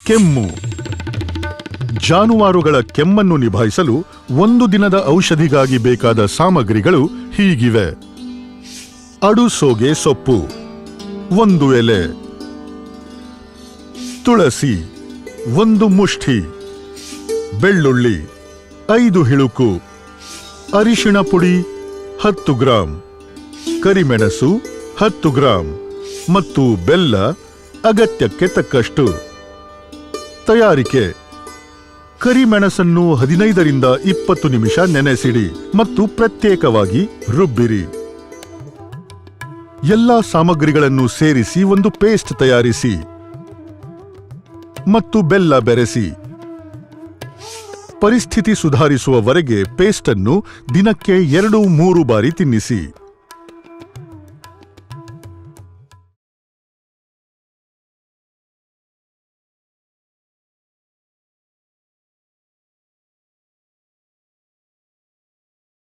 ಕೆಮ್ಮು. ಜಾನುವಾರುಗಳ ಕೆಮ್ಮನ್ನು ನಿಭಾಯಿಸಲು 1 ದಿನದ ಔಷಧಿಗಾಗಿ ಬೇಕಾದ ಸಾಮಗ್ರಿಗಳು ಹೀಗಿವೆ. ಅಡುಸೋಗೆ ಸೊಪ್ಪು 1 ಎಲೆ, ತುಳಸಿ 1 ಮುಷ್ಠಿ, ಬೆಳ್ಳುಳ್ಳಿ 5 ಹಿಳುಕು, ಅರಿಶಿಣ ಪುಡಿ 10 ಗ್ರಾಂ, ಕರಿಮೆಣಸು 10 ಗ್ರಾಂ ಮತ್ತು ಬೆಲ್ಲ ಅಗತ್ಯಕ್ಕೆ ತಕ್ಕಷ್ಟು. ತಯಾರಿಕೆ: ಕರಿಮೆಣಸನ್ನು 15 ರಿಂದ 20 ನಿಮಿಷ ನೆನೆಸಿಡಿ ಮತ್ತು ಪ್ರತ್ಯೇಕವಾಗಿ ರುಬ್ಬಿರಿ. ಎಲ್ಲಾ ಸಾಮಗ್ರಿಗಳನ್ನು ಸೇರಿಸಿ ಒಂದು ಪೇಸ್ಟ್ ತಯಾರಿಸಿ ಮತ್ತು ಬೆಲ್ಲ ಬೆರೆಸಿ. ಪರಿಸ್ಥಿತಿ ಸುಧಾರಿಸುವವರೆಗೆ ಪೇಸ್ಟ್ ಅನ್ನು ದಿನಕ್ಕೆ 2-3 ಬಾರಿ ತಿನ್ನಿಸಿ.